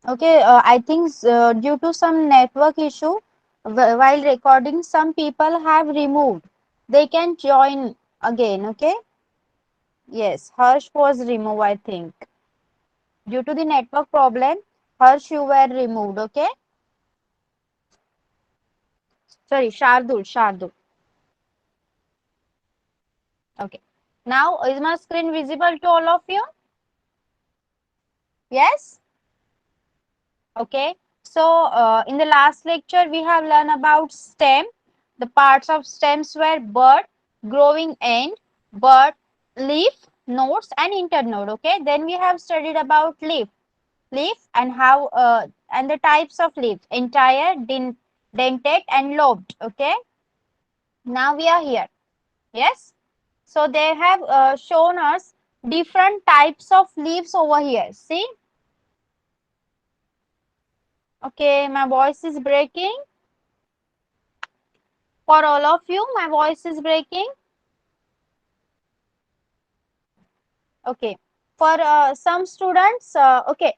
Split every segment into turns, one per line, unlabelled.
Okay, I think due to some network issue, while recording, some people have removed. They can join again. Okay. Yes, Harsh was removed. I think due to the network problem, Harsh you were removed. Okay. Sorry, Shardul. Shardul. Okay. Now is my screen visible to all of you? Yes. Okay. So in the last lecture, we have learned about stem. The parts of stems were bud, growing end, bud, leaf, nodes, and internode. Okay. Then we have studied about leaf, and how and the types of leaf: entire, dentate, and lobed. Okay. Now we are here. Yes. So they have shown us different types of leaves over here. See. Okay. My voice is breaking. For all of you, my voice is breaking. Okay. For some students, okay,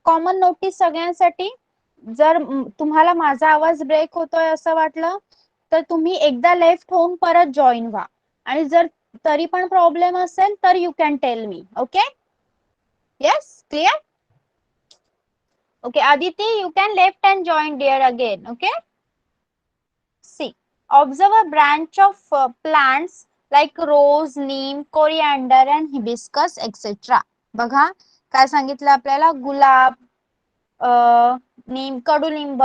common notice सगळ्यांसाठी, जर तुम्हाला माझा आवाज break होतोय असं वाटलं तर तुम्ही एकदा लेफ्ट होऊन परत जॉईन व्हा, आणि जर तरी पण प्रॉब्लेम असेल तर you can tell me. Okay. Yes, clear. Okay Aditi, you can left and join dear again. Okay. See, observe a branch of plants like rose, neem, coriander and hibiscus etc. बघा काय सांगितलं आपल्याला, गुलाब, नीम, कडुलिंब,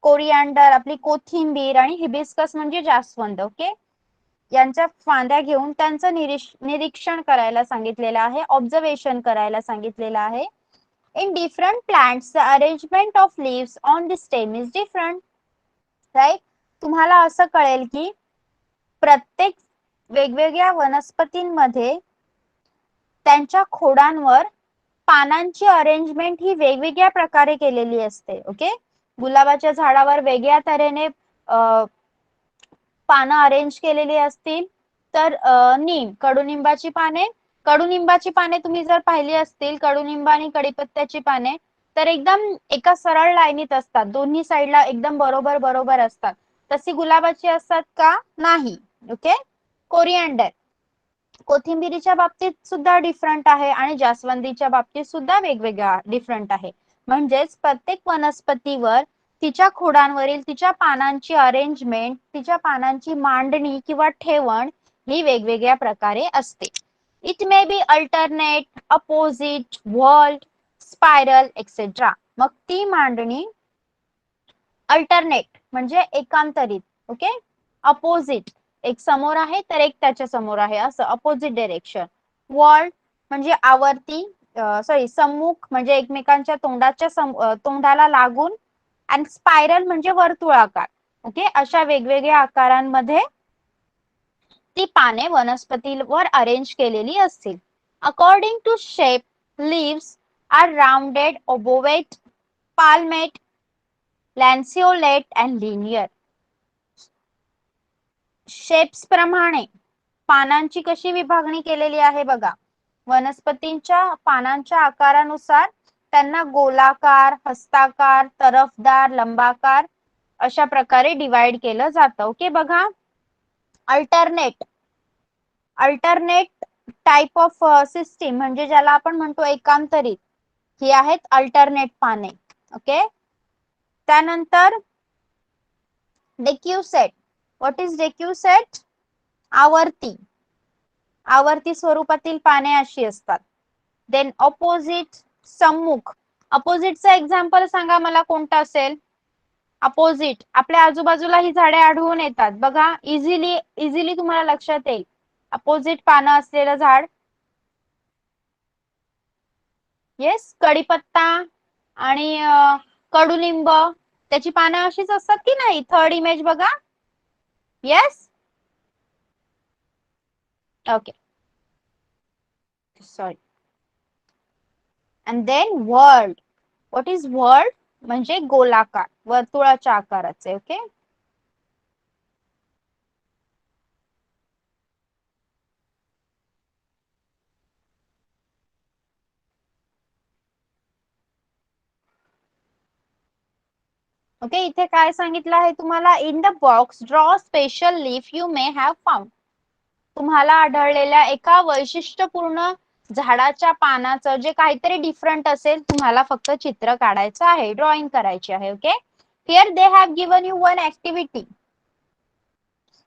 कोरिअँडर आपली कोथिंबीर आणि हिबिस्कस म्हणजे जास्वंद. ओके. यांच्या फांद्या घेऊन त्यांचं निरीक्षण करायला सांगितलेलं आहे, ऑब्झर्वेशन करायला सांगितलेलं आहे. In different plants, the arrangement of leaves on the stem is different. Right. तुम्हाला असं कळेल की प्रत्येक वेगवेगळ्या वनस्पतींमध्ये त्यांच्या खोडांवर पानांची अरेंजमेंट ही वेगवेगळ्या प्रकारे केलेली असते. ओके. गुलाबाच्या झाडावर वेगळ्या तऱ्हेने पानं अरेंज केलेली असतील, तर कडुनिंबाची पाने तुम्ही जर पाहिली असतील, कडुनिंब आणि कडीपत्त्याची पाने, तर एकदम एका सरळ लाईनीत असतात, दोन्ही साईडला एकदम बरोबर बरोबर असतात. तशी गुलाबाची असतात का? नाही. ओके. कोरिअँडर, कोथिंबिरीच्या बाबतीत सुद्धा डिफरंट आहे आणि जास्वंदीच्या बाबतीत सुद्धा वेगवेगळा डिफरंट आहे. म्हणजेच प्रत्येक वनस्पतीवर तिच्या खोडांवरील तिच्या पानांची अरेंजमेंट, तिच्या पानांची मांडणी किंवा ठेवण ही वेगवेगळ्या प्रकारे असते. It may be alternate, opposite, whorled, spiral etcetera. मग ती मांडणी अल्टरनेट म्हणजे एकांतरित. ओके. अपोजिट एक समोर आहे तर एक त्याच्या समोर आहे, असं अपोजिट डायरेक्शन. वॉल्ट म्हणजे आवर्ती, सॉरी सम्मुख म्हणजे एकमेकांच्या तोंडाला लागून. आणि स्पायरल म्हणजे वर्तुळाकार. ओके. अशा वेगवेगळ्या आकारांमध्ये ती पाने वनस्पतीवर अरेंज केलेली असतील. According to shape, leaves are rounded, obovate, palmate, lanceolate and linear. Shapes प्रमाणे पानांची कशी विभागणी केलेली आहे बघा. वनस्पतींच्या पानांच्या आकारानुसार त्यांना गोलाकार, हस्ताकार, तरफदार, लंबाकार अशा प्रकारे डिवाइड केलं जातं. ओके. बघा, अल्टरनेट टाइप ऑफ सिस्टीम म्हणजे ज्याला आपण म्हणतो एकांतरित, ही आहेत अल्टरनेट पाने. ओके. त्यानंतर डेक्युसेट. What is डेक्युसेट? आवर्ती स्वरूपातील पाने अशी असतात. देन ऑपोजिट, सम्मुख. अपोजिटचा एक्झाम्पल सांगा मला कोणता असेल? अपोजिट आपल्या आजूबाजूला ही झाडे आढळून येतात बघा, इझिली तुम्हाला लक्षात येईल. अपोजिट पानं असलेलं झाड. येस. कडीपत्ता आणि कडुलिंब, त्याची पानं अशीच असतात की नाही? थर्ड इमेज बघा. Yes. Okay. Sorry. And then whorled. What is whorled? म्हणजे गोलाकार, वर्तुळाच्या आकाराचे. ओके. ओके, इथे काय सांगितलं आहे तुम्हाला, in the box draw special leaf you may have found. तुम्हाला आढळलेल्या एका वैशिष्ट्यपूर्ण झाडाच्या पानाचं जे काहीतरी डिफरंट असेल, तुम्हाला फक्त चित्र काढायचं आहे, ड्रॉइंग करायची आहे. Okay, here they have given you one activity.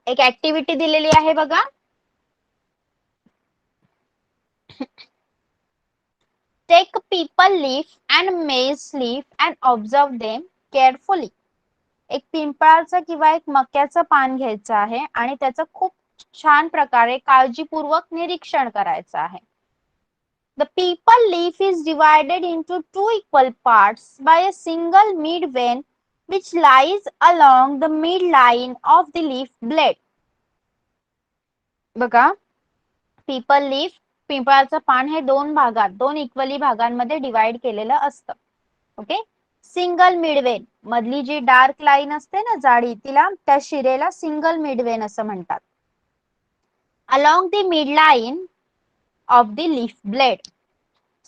एक ऍक्टिव्हिटी दिलेली आहे बघा. टेक पीपल लीफ अँड मेज leaf and observe them carefully. एक पिंपळाचं किंवा एक मक्याचं पान घ्यायचं आहे आणि त्याचं खूप छान प्रकारे काळजीपूर्वक निरीक्षण करायचं आहे. The people leaf is divided into two equal parts by a single mid vein which lies along the midline of the leaf blade. बघा, पीपल लीफ, पिंपळाचं पान हे दोन भागात, दोन इक्वली भागांमध्ये डिवाइड केलेलं असतं. ओके, सिंगल मिडवेन, मधली जी डार्क लाईन असते ना जाडी, तिला त्या शिरेला सिंगल मिडवेन असं म्हणतात. Along the midline of the leaf blade.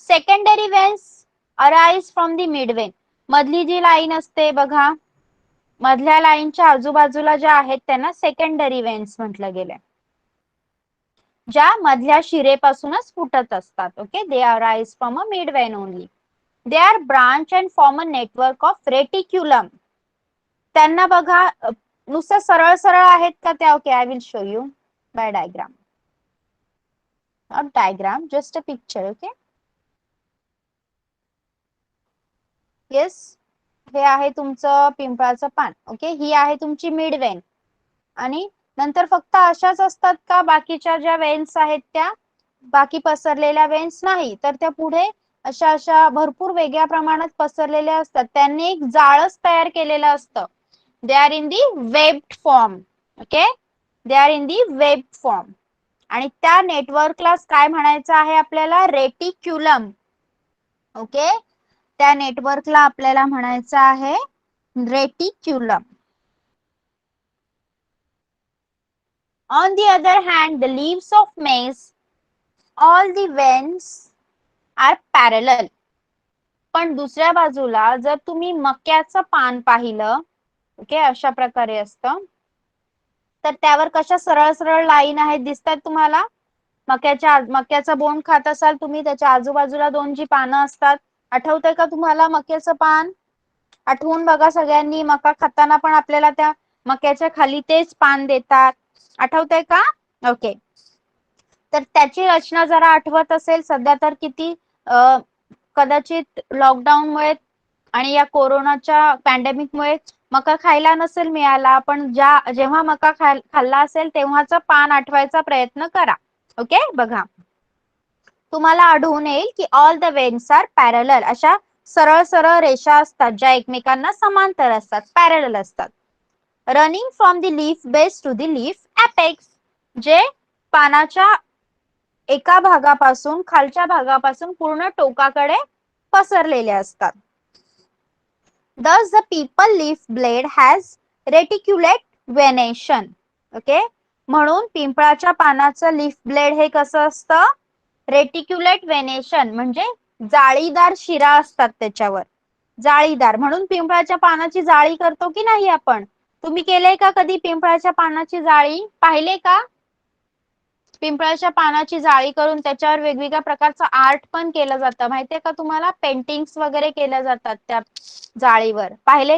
Secondary veins arise from the midvein. मधली जी लाईन असते बघा, मधल्या लाईनच्या आजूबाजूला ज्या आहेत त्यांना सेकंडरी वेन्स म्हटलं गेलं, ज्या मधल्या शिरेपासूनच फुटत असतात. Okay, they arise from a mid vein only. They are branch and form a network of reticulum. त्यांना बघा, नुसतं सरळ सरळ आहेत का त्या? Okay, I will show you by diagram. Not diagram, just a picture. Okay, yes, हे आहे तुमचं पिंपळाचं पान. ओके, ही आहे तुमची मिड वेन. आणि नंतर फक्त अशाच असतात का? बाकीच्या ज्या वेन्स आहेत त्या बाकी पसरलेल्या वेन्स नाही, तर त्या पुढे अशा अशा भरपूर वेगळ्या प्रमाणात पसरलेल्या असतात. त्यांनी एक जाळच तयार केलेलं असतं. They are in the webbed form. Okay, they are in the webbed form. आणि त्या नेटवर्कलाच काय म्हणायचं आहे आपल्याला? रेटिक्युलम. ओके, त्या नेटवर्कला आपल्याला म्हणायचं आहे reticulum. On the other hand, the leaves of maize, all the veins are parallel. पण दुसऱ्या बाजूला जर तुम्ही मक्याचं पान पाहिलं, ओके, अशा प्रकारे असतं, तर त्यावर कशा सरळ सरळ लाईन आहेत दिसतात तुम्हाला. मक्याचा बोंड खात असाल तुम्ही, त्याच्या आजूबाजूला दोन जी पानं असतात. आठवतंय का तुम्हाला मक्याचं पान? आठवून बघा सगळ्यांनी, मका खाताना पण आपल्याला त्या मक्याच्या खाली तेच पान देतात. आठवतंय का? ओके, तर त्याची रचना जरा आठवत असेल. सध्या तर किती कदाचित लॉकडाऊनमुळे आणि या कोरोनाच्या पॅन्डेमिकमुळे मका खायला नसेल मिळाला, पण जेव्हा मका खाल्ला असेल तेव्हाच पान आठवायचा प्रयत्न करा. ओके, बघा, तुम्हाला आढळून येईल की all the veins are parallel. अशा सरळ सरळ रेषा असतात ज्या एकमेकांना समांतर असतात, पॅरलल असतात. Running from the leaf base to the leaf apex, जे पानाच्या एका भागापासून, खालच्या भागापासून पूर्ण टोकाकडे पसरलेले असतात. Thus the people leaf blade has reticulate venation. Okay, म्हणून पिंपळाच्या पानाचं लीफ ब्लेड हे कसं असतं? रेटिक्युलेट वेनेशन, म्हणजे जाळीदार शिरा असतात त्याच्यावर, जाळीदार. म्हणून पिंपळाच्या पानाची जाळी करतो की नाही आपण? तुम्ही केलंय का कधी पिंपळाच्या पानाची जाळी? पाहिले का? पिंपळाच्या पानाची जाळी करून त्याच्यावर वेगवेगळ्या प्रकारचं आर्ट पण केलं जातं, माहितीये का तुम्हाला? पेंटिंग्स वगैरे केल्या जातात त्या जाळीवर. पाहिले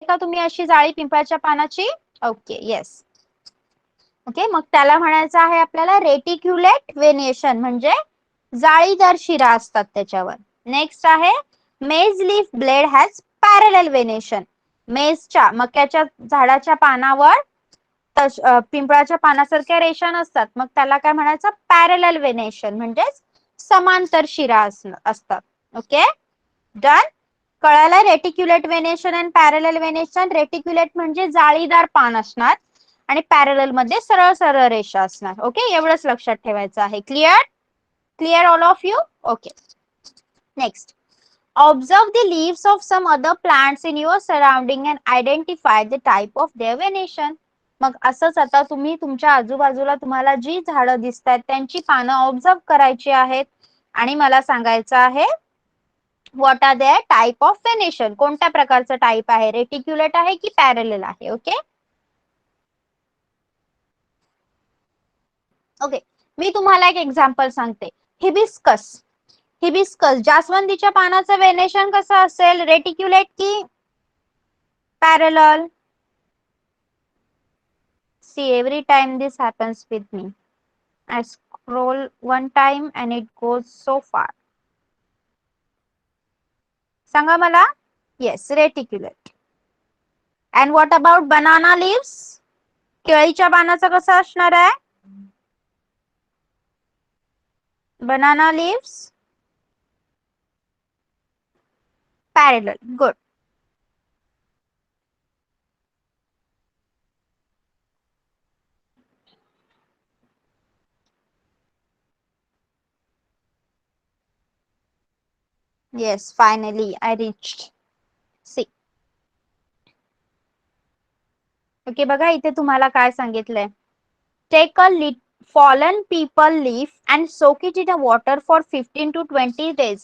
का तुम्ही अशी जाळी पिंपळाच्या पानाची? Okay, yes. ओके, मग त्याला म्हणायचं आहे आपल्याला रेटिक्युलेट वेनिएशन, म्हणजे जाळीदार शिरा असतात त्याच्यावर. नेक्स्ट आहे मेज लीफ ब्लेड हॅज पॅरलल वेनिएशन. मेजच्या, मक्याच्या झाडाच्या पानावर पिंपळाच्या पानासारख्या रेषा नसतात, मग त्याला काय म्हणायचं? पॅरलल वेनेशन, म्हणजेच समांतर शिरा असतात. Okay, done. कळालं रेटिक्युलेट वेनेशन आणि पॅरलल वेनेशन. रेटिक्युलेट म्हणजे जाळीदार पान असणार आणि पॅरलल मध्ये सरळ सरळ रेषा असणार. ओके, एवढंच लक्षात ठेवायचं आहे. Clear? Clear all of you? Okay, next. Observe the leaves of some other plants in your surrounding and identify the type of their venation. मग असंच आता तुम्ही तुमच्या आजूबाजूला तुम्हाला जी झाडं दिसतात त्यांची पानं ऑब्झर्व करायची आहेत आणि मला सांगायचं आहे what are there type of venation, कोणत्या प्रकारचं टाइप आहे, रेटिक्युलेट आहे की पॅरलल आहे. ओके ओके, मी तुम्हाला एक एक्झाम्पल सांगते. हिबिस्कस, हिबिस्कस जास्वंदीच्या पानाचं वेनेशन कसं असेल, रेटिक्युलेट की parallel. See, every time this happens with me. I scroll one time and it goes so far. सांगा मला. Yes, reticulate. And what about banana leaves? केळीच्या पानाचं कसं असणार आहे? Banana leaves parallel. Good. Yes, finally I reached. See. Okay बघा इथे तुम्हाला काय सांगितलंय. Take a fallen people leaf and soak it in a water for 15 to 20 days.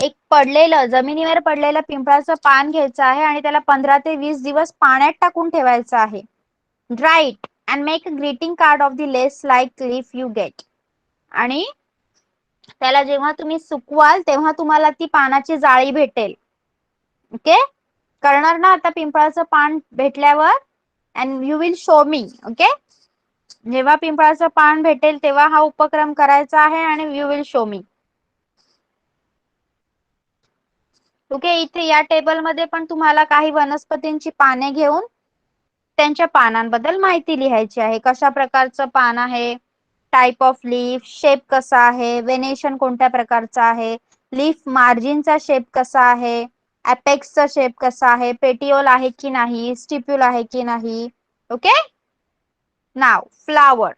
एक पडलेलं जमिनीवर पडलेलं पिंपळाचं पान घ्यायचं आहे आणि त्याला 15 ते 20 दिवस पाण्यात टाकून ठेवायचं आहे. Dry it and make a greeting card of the less like leaf you get. आणि त्याला जेव्हा तुम्ही सुकवाल तेव्हा तुम्हाला ती पानाची जाळी भेटेल. ओके करणार ना आता पिंपळाचं पान भेटल्यावर. And you will show me. Okay जेव्हा पिंपळाचं पान भेटेल तेव्हा हा उपक्रम करायचा आहे आणि you will show me. Okay इथे या टेबलमध्ये पण तुम्हाला काही वनस्पतींची पाने घेऊन त्यांच्या पानांबद्दल माहिती लिहायची आहे. कशा प्रकारचं पान आहे, टाइप ऑफ लीफ, शेप कसा आहे, वेनेशन कोणत्या प्रकारचा आहे, लीफ मार्जिनचा शेप कसा आहे, अपेक्सचा शेप कसा आहे, पेटिओल आहे की नाही, स्टिप्यूल आहे की नाही. Okay now flower.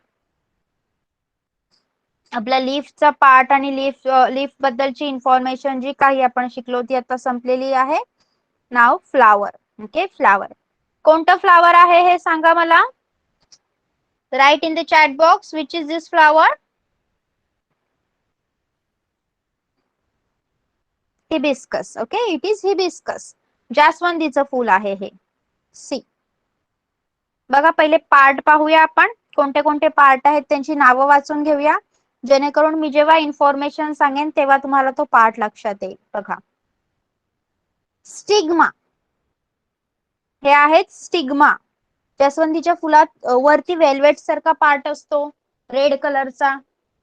आपल्या लीफचा पार्ट आणि लीफ बद्दलची इन्फॉर्मेशन जी काही आपण शिकलो ती आता संपलेली आहे. Now flower. ओके फ्लावर कोणतं फ्लावर आहे हे सांगा मला. Write in the chat box which is this flower. Hibiscus. Okay it is hibiscus. जास्वंदीचं फूल आहे हे. सी बघा पहिले पार्ट पाहूया आपण. कोणते कोणते पार्ट आहेत त्यांची नावं वाचून घेऊया जेणेकरून मी जेव्हा इन्फॉर्मेशन सांगेन तेव्हा तुम्हाला तो पार्ट लक्षात येईल. बघा स्टिग्मा हे आहेत स्टिग्मा. जास्वंदीच्या फुलात वरती वेल्वेट सारखा पार्ट असतो रेड कलरचा.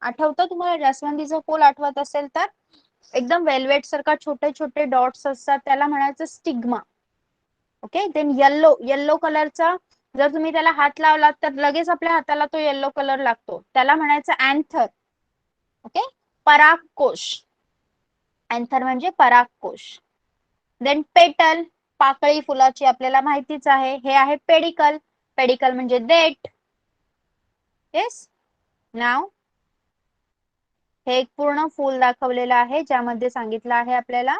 आठवतं तुम्हाला जास्वंदीचं फूल आठवत असेल तर एकदम वेल्वेट सारखा छोटे छोटे डॉट्स असतात त्याला म्हणायचं stigma. Okay then yellow yellow कलरचा जर तुम्ही त्याला हात लावलात तर लगेच आपल्या हाताला तो येल्लो कलर लागतो त्याला म्हणायचं अँथर. ओके परागकोश. अँथर म्हणजे परागकोश. देन पेटल पाकळी फुलाची आपल्याला माहितीच आहे. हे आहे पेडिकल. पेडिकल म्हणजे देठ. येस नाव हे एक पूर्ण फूल दाखवलेलं आहे ज्यामध्ये सांगितलं आहे आपल्याला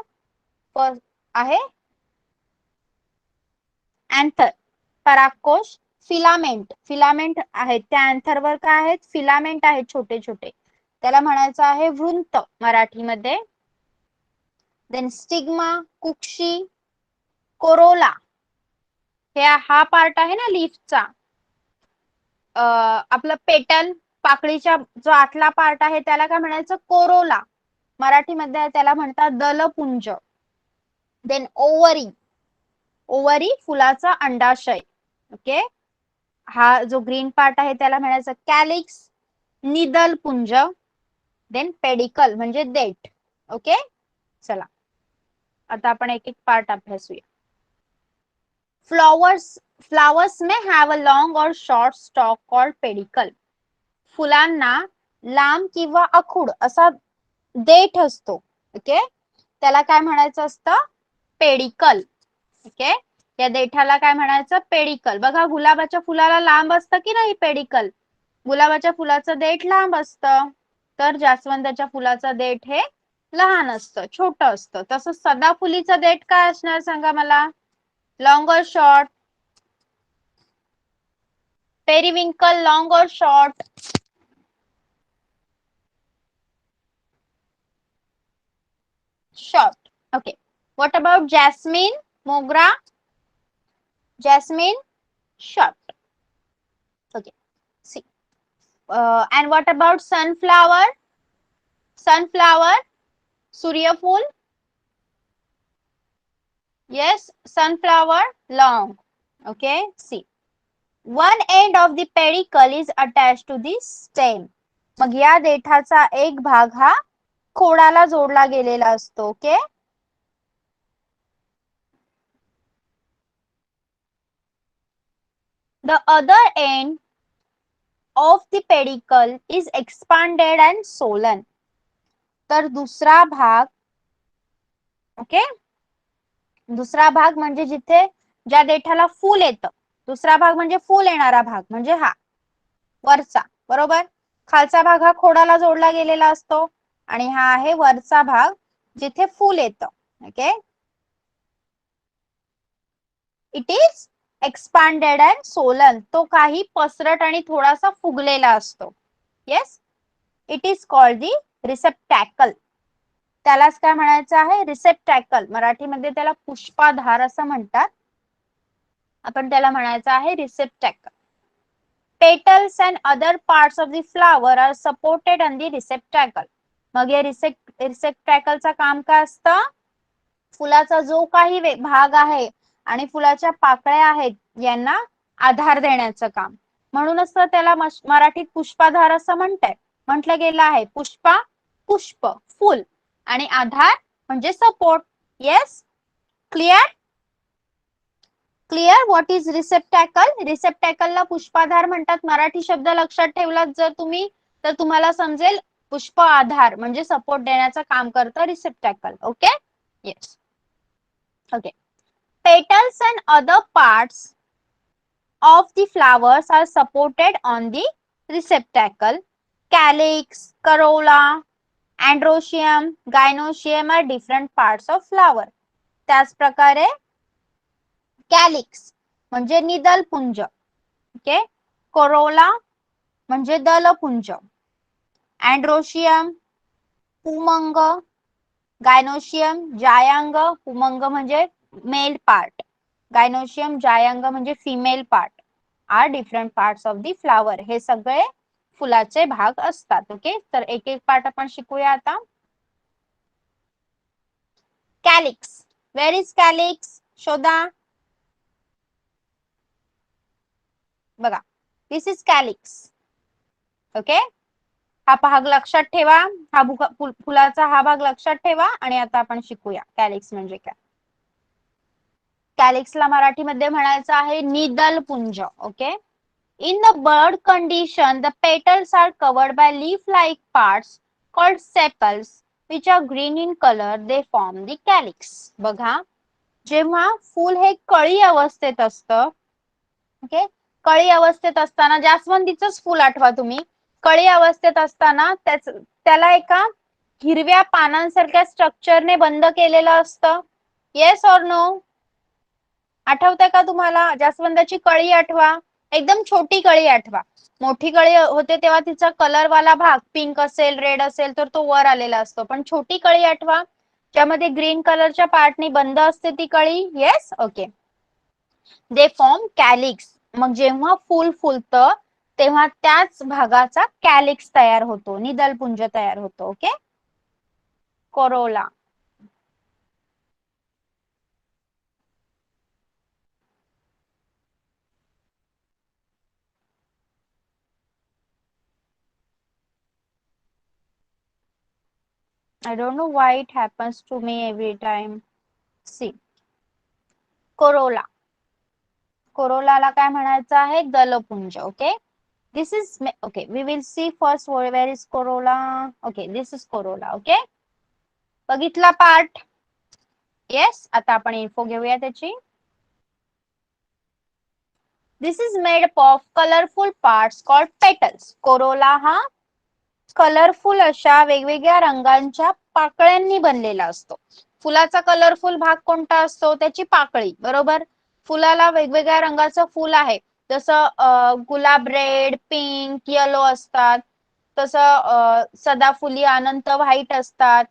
आहे अँथर परागकोश. फिलामेंट फिलामेंट आहेत त्या अँथरवर काय आहेत फिलामेंट आहेत छोटे छोटे त्याला म्हणायचं आहे वृंत मराठीमध्ये. देन स्टिग्मा कुक्षी कोरोला हे हा पार्ट आहे ना लीफचा. आपलं पेटल पाकळीच्या जो आतला पार्ट आहे त्याला काय म्हणायचं कोरोला. मराठीमध्ये त्याला म्हणतात दलपुंज. देन ओवरी ओवरी फुलाचा अंडाशय. ओके हा जो ग्रीन पार्ट आहे त्याला म्हणायचं कॅलिक्स. निदल पुंज. देन पेडिकल म्हणजे देठ. ओके चला आता आपण एक एक पार्ट अभ्यासूया. फ्लॉवर्स में हैव अ लॉन्ग और शॉर्ट स्टॉक कॉल्ड पेडिकल. फुलांना लांब किंवा आखूड असा देठ असतो. ओके त्याला काय म्हणायचं असतं पेडिकल. ओके या देठाला काय म्हणायचं पेडिकल. बघा गुलाबाच्या फुलाला लांब असतं की नाही पेडिकल. गुलाबाच्या फुलाचं देठ लांब असतं तर जास्वंदाच्या फुलाचं देठ हे लहान असतं छोटं असतं. तसंच सदाफुलीचं देठ काय असणार सांगा मला. लॉंग और शॉर्ट. पेरिविंकल लॉंग और short. Short. Okay. What about jasmine, mogra? Jasmine, short. Okay. See. And what about sunflower? Sunflower, Suryaful. Yes, sunflower, long. Okay. See. One end of the pedicle is attached to the stem. मग या देठाचा एक भाग हा खोडाला जोडला गेलेला असतो. Okay. The other end of the pedicle is expanded and swollen. तर दुसरा भाग, ओके, दुसरा भाग म्हणजे जिथे ज्या देठाला फूल येतं, दुसरा भाग म्हणजे फूल येणारा भाग म्हणजे हा वरचा, बरोबर. खालचा भाग हा खोडाला जोडला गेलेला असतो आणि हा आहे वरचा भाग जिथे फूल येतं. Okay. It is expanded and swollen. तो काही पसरट आणि थोडासा फुगलेला असतो. Yes. It is called the receptacle. त्यालाच काय म्हणायचं आहे? रिसेप्टॅकल. मराठीमध्ये त्याला पुष्पाधार असं म्हणतात. आपण त्याला म्हणायचं आहे रिसेप्टॅकल. Petals and other parts of the flower are supported on the receptacle. मग या रिसेप्टॅकलचं काम काय असतं? फुलाचा जो काही भाग आहे आणि फुलाच्या पाकळ्या आहेत यांना आधार देण्याचं काम. म्हणूनच तर त्याला मराठीत पुष्पाधार असं म्हटलं गेलं आहे. पुष्पा, पुष्प, फुल आणि आधार म्हणजे support. Yes. Clear? Clear? What is receptacle? रिसेप्टॅकलला पुष्पाधार म्हणतात. मराठी शब्द लक्षात ठेवलात जर तुम्ही तर तुम्हाला समजेल पुष्प आधार म्हणजे सपोर्ट देण्याचं काम करतं receptacle. Okay. Yes. Okay. Petals and other parts of the flowers are supported on the receptacle. Calyx, corolla, androecium, gynoecium are different parts of flower. त्याच प्रकारे कॅलिक्स म्हणजे निदलपुंज, ओके, कोरोला म्हणजे दलपुंज, अँड्रोशियम पुमंग, गायनोशियम जायांग, पुमंग म्हणजे male part, gynoecium जायांग म्हणजे female part, are different parts of the flower. हे सगळे फुलाचे भाग असतात. ओके. तर एक एक पार्ट आपण शिकूया आता. कॅलिक्स. Where is calyx? शोधा. बघा, दिस इज कॅलिक्स. ओके. हा भाग लक्षात ठेवा. हा फुलाचा हा भाग लक्षात ठेवा आणि आता आपण शिकूया कॅलिक्स म्हणजे काय. कॅलिक्सला मराठीमध्ये म्हणायचं आहे निदलपुंज. Okay. In the bud condition, the petals are covered by leaf-like parts called sepals, which are green in color. They form the calyx. बघा, जेव्हा फूल हे कळी अवस्थेत असतं, ओके, कळी अवस्थेत असताना जास्वंदीचंच फूल आठवा तुम्ही. कळी अवस्थेत असताना त्याला एका हिरव्या पानांसारख्या स्ट्रक्चरने बंद केलेलं असतं. Yes or no? आठवतंय का तुम्हाला? जास्वंदाची कळी आठवा. एकदम छोटी कळी आठवा. मोठी कळी होते तेव्हा तिचा कलर वाला भाग पिंक असेल, रेड असेल तर तो वर आलेला असतो. पण छोटी कळी आठवा ज्यामध्ये ग्रीन कलरच्या पार्टनी बंद असते ती कळी. Yes. Okay. They form calyx. मग जेव्हा फूल फुलतं तेव्हा त्याच भागाचा कॅलिक्स तयार होतो, निदलपुंज तयार होतो. Okay. Corolla. I don't know why it happens to me every time. See. Corolla. कोरोलाला काय म्हणायचं आहे? दलपुंज. Okay. This is okay. We will see first where is corolla. Okay, this is corolla. Okay. बघितला पार्ट? येस. आता आपण info घेऊया त्याची. This is made up of colorful parts called petals. Corolla हा कलरफुल अशा वेगवेगळ्या रंगांच्या पाकळ्यांनी बनलेला असतो. फुलाचा कलरफुल भाग कोणता असतो? त्याची पाकळी. बरोबर. फुलाला वेगवेगळ्या रंगाचं फुल आहे. जसं गुलाब रेड, पिंक, येलो असतात. तसं सदाफुली अनंत व्हाईट असतात.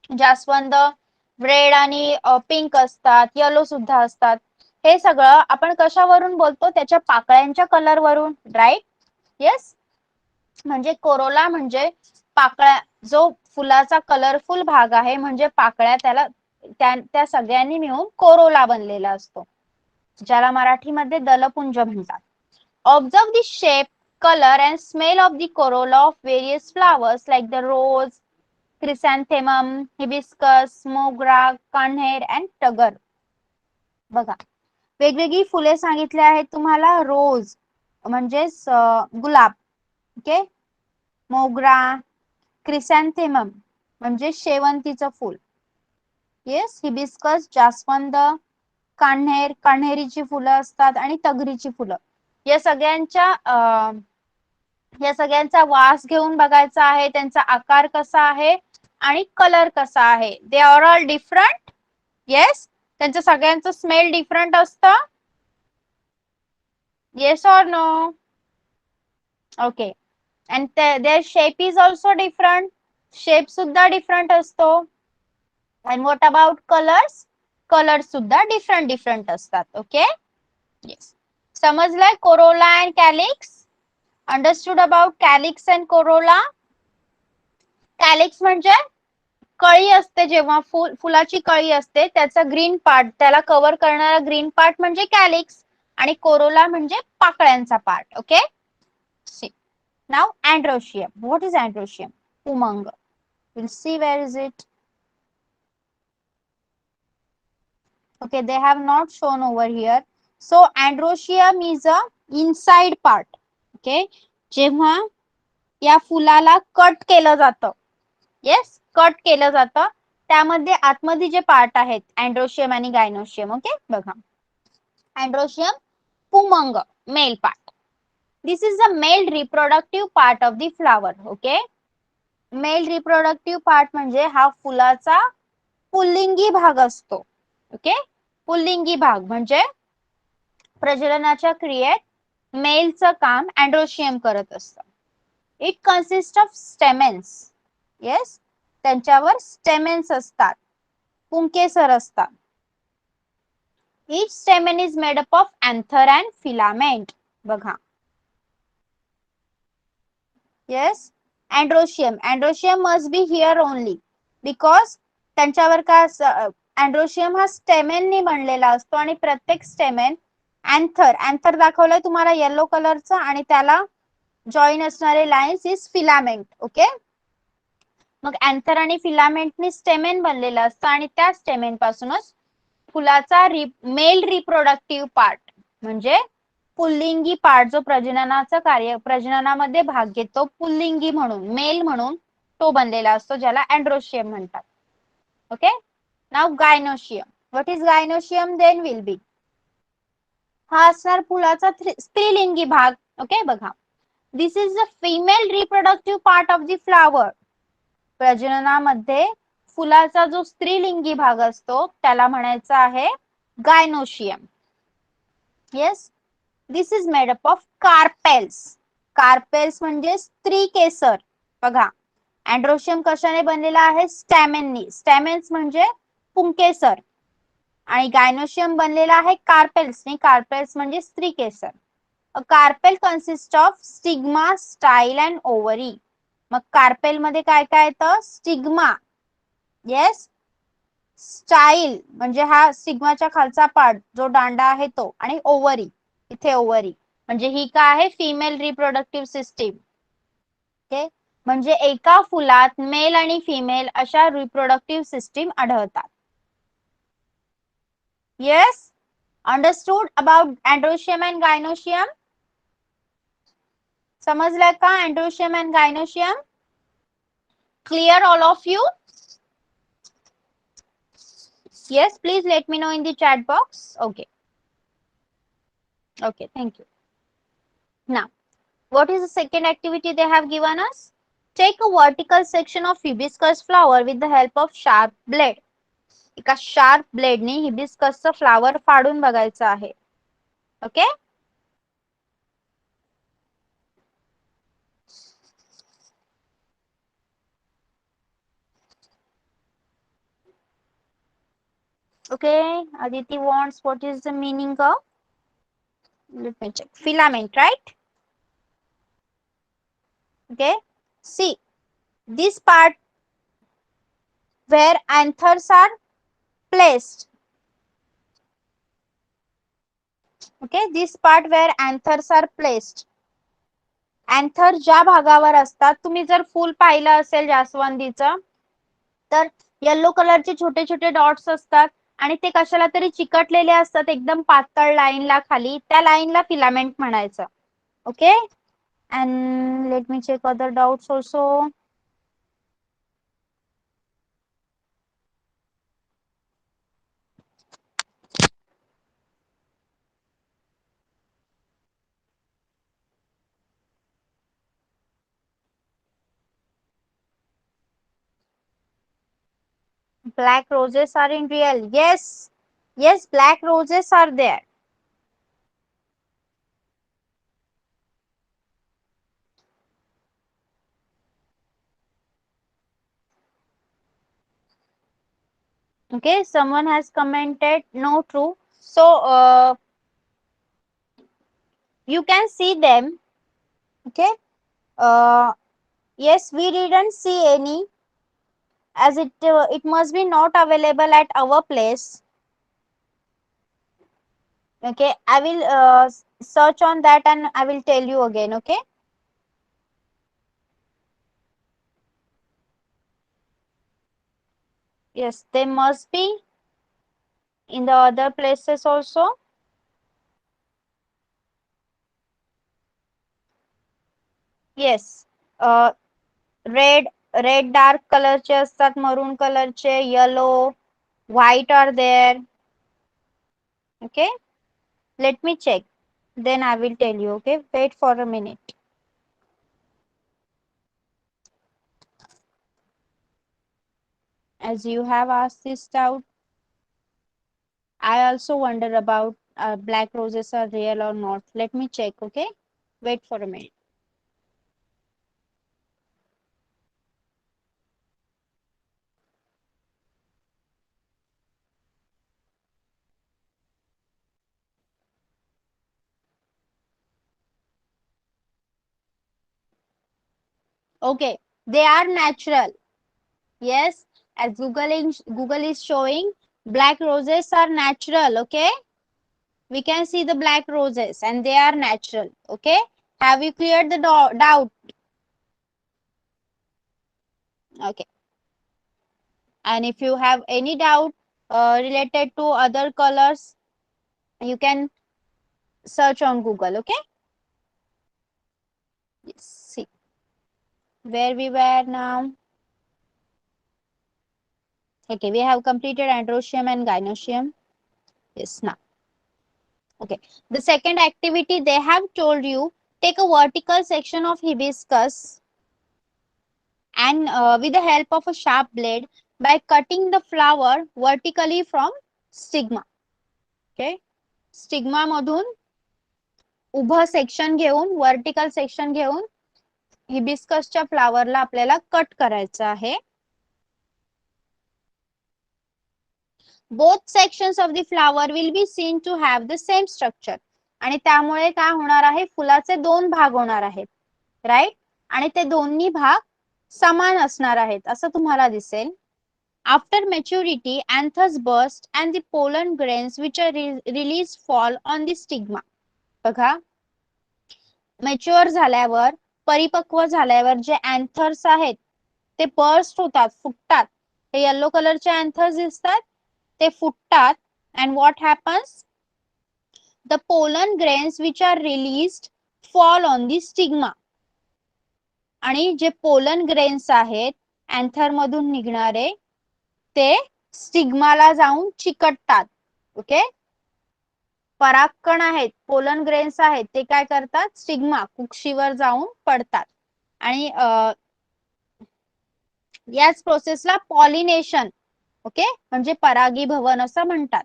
जास्वंद रेड आणि पिंक असतात, येलो सुद्धा असतात. हे सगळं आपण कशावरून बोलतो? त्याच्या पाकळ्यांच्या कलर वरून, राईट? येस. म्हणजे कोरोला म्हणजे पाकळ्या, जो फुलाचा कलरफुल भाग आहे म्हणजे पाकळ्या, त्याला त्या सगळ्यांनी मिळून कोरोला बनलेला असतो, ज्याला मराठीमध्ये दलपुंज म्हणतात. Observe the shape, color and smell of the corolla of various flowers like the rose, chrysanthemum, hibiscus, mogra, Kanher and turgor. बघा, वेगवेगळी फुले सांगितले आहेत तुम्हाला. रोज म्हणजे गुलाब, ओके, मोगरा, क्रिसॅन्थेमम म्हणजे शेवंतीचं फूल, येस, हिबिस्कस जास्वंद, कण्हेर कण्हेरीची फुलं असतात आणि तगरीची फुलं. या सगळ्यांचा वास घेऊन बघायचा आहे, त्यांचा आकार कसा आहे आणि कलर कसा आहे. They are all different. Yes, त्यांचं सगळ्यांचं स्मेल डिफरंट असतं. Yes or no? Okay. And their shape is also different. Shape सुद्धा डिफरंट असतो. And what about colours? Colour सुद्धा डिफरंट असतात. Okay, yes. समजलंय corolla and calyx? Understood about calyx and corolla? Calyx म्हणजे कळी असते, जेव्हा फुलाची कळी असते त्याचा ग्रीन पार्ट, त्याला कव्हर करणारा ग्रीन पार्ट म्हणजे कॅलिक्स, आणि कोरोला म्हणजे पाकळ्यांचा part. Okay, now androecium. What is androecium? पुमंग. Will see where is it. Okay, they have not shown over here. So androecium is a inside part. Okay, जेव्हा या फुलाला cut केलं जातं, येस, कट केलं जातं, त्यामध्ये आतमध्ये जे पार्ट आहेत अँड्रोशियम आणि गायनोशियम. ओके, बघा, अँड्रोशियम पुमंग, male part. This is the male reproductive part of the flower. Okay, male reproductive part म्हणजे हा फुलाचा पुल्लिंगी भाग असतो. ओके, पुल्लिंगी भाग म्हणजे प्रजननाच्या क्रियेत मेलचं काम अँड्रोशियम करत असतं. It consist of stamens. Yes, त्यांच्यावर स्टेमेन्स असतात, पुंकेसर असतात. Each stamen is made up of anther and filament. बघा, yes, androecium must be here only because त्यांच्यावर काय, अँड्रोशियम हा स्टेमेननी बनलेला असतो आणि प्रत्येक स्टेमेन अँथर दाखवलंय तुम्हाला येलो कलरचा, आणि त्याला जॉईन असणारे लाईन्स इज फिलामेंट. ओके, मग अँथर आणि फिलामेंटनी स्टेमेन बनलेलं असतं आणि त्या स्टेमेन पासूनच फुलाचा मेल रिप्रोडक्टिव्ह पार्ट म्हणजे पुल्लिंगी पार्ट, जो प्रजननाचं कार्य, प्रजननामध्ये भाग घेतो पुल्लिंगी म्हणून, मेल म्हणून, तो बनलेला असतो, ज्याला अँड्रोशियम म्हणतात. Okay, now gynoecium. What is gynoecium then will be? हा असणार फुलाचा स्त्रीलिंगी भाग. ओके, बघा, this is the female reproductive part of the flower. प्रजननामध्ये फुलाचा जो स्त्रीलिंगी भाग असतो त्याला म्हणायचं आहे gynoecium. Yes, this is made up of carpels. Carpels म्हणजे स्त्री केसर. बघा, अँड्रोशियम कशाने बनलेला आहे? स्टॅमेननी. स्टॅमेन्स म्हणजे पुंकेसर, आणि गायनोशियम बनलेला आहे कार्पेल्सनी. कार्पेल्स म्हणजे स्त्री केसर. A carpel consist of stigma, style and ovary. मग कार्पेल मध्ये काय काय येतं? स्टिग्मा, येस, स्टाईल म्हणजे हा स्टिग्माच्या खालचा पार्ट, जो दांडा आहे तो, आणि ओव्हरी, इथे ओव्हरी म्हणजे ही काय आहे? Female reproductive system. ओके, म्हणजे एका फुलात मेल आणि फिमेल अशा रिप्रोडक्टिव्ह सिस्टीम आढळतात. Yes, understood about androecium and gynoecium? समजलं का androecium and gynoecium? Clear all of you? Yes, please let me know in the chat box. Okay. Okay, thank you. Now, what is the second activity they have given us? Take a vertical section of hibiscus flower with the help of sharp blade. एका sharp blade ने hibiscus चा flower फाडून बघायचा आहे. Okay? Okay, Aditi wants what is the meaning of, let me check, filament, right? Okay, see this part where anthers are placed. Okay, this part where anthers are placed. Anther ज्या भागावर असतात, तुम्ही जर फुल पाहिलं असेल जास्वंदीचं, तर येलो कलरचे छोटे छोटे डॉट्स असतात आणि ते कशाला तरी चिकटलेले असतात एकदम पातळ लाईनला खाली, त्या लाईनला फिलामेंट म्हणायचं. Okay, and let me check other doubts also. Black roses are in real. Yes, yes, black roses are there. Okay, someone has commented no true. So you can see them. Okay. Yes, we didn't see any, as it must be not available at our place. Okay, I will search on that and I will tell you again. Okay. Yes, they must be in the other places also. Yes. Red red dark कलरचे असतात, maroon कलरचे, yellow, white are there. Okay, let me check, then I will tell you. Okay, wait for a minute. As you have asked this doubt, I also wonder about black roses are real or not. Let me check. Okay, wait for a minute. Okay, they are natural. Yes, as Google is showing, black roses are natural. Okay, we can see the black roses and they are natural. Okay, have you cleared the doubt? Okay, and if you have any doubt related to other colors, you can search on Google. Okay, yes, see where we were now. Okay, we have completed androecium and gynoecium. Yes, now. Okay, the second activity they have told you, take a vertical section of hibiscus and with the help of a sharp blade by cutting the flower vertically from stigma. Okay, stigma मधून उभं section घेऊन, vertical section घेऊन हिबिस्कसच्या फ्लावरला आपल्याला cut करायचं आहे. both sections of the flower will be seen to have the same structure. आणि त्यामुळे काय होणार आहे, फुलाचे दोन भाग होणार आहेत, राईट, आणि ते दोन्ही भाग समान असणार आहेत असं तुम्हाला दिसेल. After maturity anthers burst and the pollen grains which are released fall on the stigma. बघा, मॅच्युअर झाल्यावर, परिपक्व झाल्यावर जे अँथर्स आहेत ते बर्स्ट होतात, फुटतात. हे येलो कलरचे अँथर्स दिसतात, ते फुटतात. and what happens, the pollen grains which are released fall on the stigma. आणि जे पोलन ग्रेन्स आहेत अँथर मधून निघणारे, ते स्टिग्माला जाऊन चिकटतात. ओके, परागकण आहेत, पोलन ग्रेन्स आहेत, ते काय करतात, स्टिग्मा कुक्षीवर जाऊन पडतात. आणि याच प्रोसेसला पॉलिनेशन, ओके, म्हणजे परागीभवन असं म्हणतात.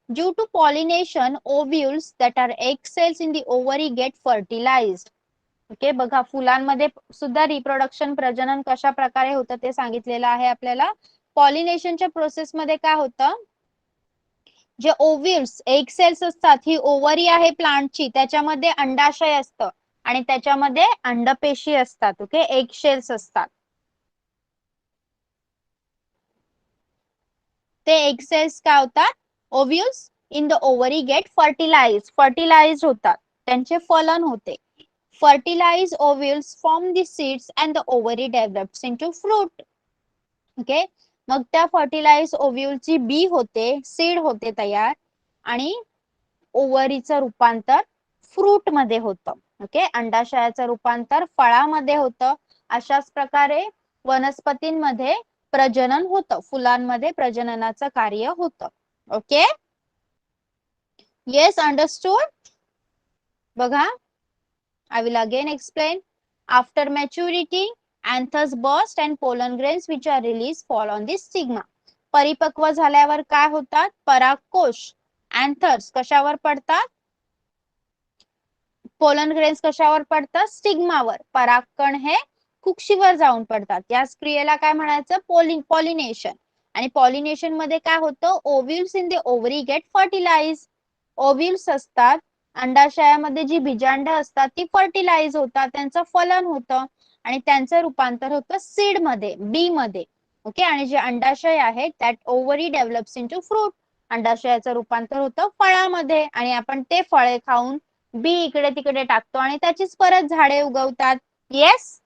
Due to pollination ovules that are egg cells in the ovary get fertilized. Okay, बघा फुलांमध्ये सुद्धा रिप्रोडक्शन, प्रजनन कशा प्रकारे होतं ते सांगितलेलं आहे आपल्याला. पॉलिनेशनच्या प्रोसेसमध्ये काय होतं, जे ओव्ह्यूल्स एग सेल्स असतात, ही ओव्हरी आहे प्लांटची, त्याच्यामध्ये अंडाशय असतं आणि त्याच्यामध्ये अंडपेशी असतात. ओके, एग शेल्स असतात. ते एग सेल्स काय होतात, ovules in the ovary get fertilize होतात, त्यांचे फलन होते. Fertilized ovules form the seeds and the ovary develops into fruit. Okay, मग त्या फर्टिलाइज ओव्ह्यूलची बी होते, सीड होते तयार, आणि ओव्हरीचं रूपांतर फ्रूट मध्ये होतं. ओके, अंडाशयाचं रूपांतर फळामध्ये होतं. अशाच प्रकारे वनस्पतींमध्ये प्रजनन होतं, फुलांमध्ये प्रजननाचं कार्य होतं. Okay, yes, understood. बघा, I will again explain. After maturity, anthers burst and pollen grains which are released fall on the stigma. परिपक्व झाल्यावर काय होतात, परागकोश anthers कशावर पडतात, पोलन ग्रेन्स कशावर पडतात, स्टिग्मावर. परागकण हे कुक्षीवर जाऊन पडतात. याच क्रियेला काय म्हणायचं, पॉलिनेशन. आणि पॉलिनेशन मध्ये काय होतं, ovules in the ovary get fertilize. Ovules असतात, अंडाशयामध्ये जी बीजांड असतात ती फर्टिलाइज होतात, त्यांचं फलन होतं आणि त्यांचं रूपांतर होतं सीड मध्ये, बी मध्ये. ओके, आणि जे अंडाशय आहे that ovary develops into fruit, अंडाशयाचं रूपांतर होतं फळामध्ये आणि आपण ते फळे खाऊन बी इकडे तिकडे टाकतो आणि त्याचीच परत झाडे उगवतात. येस,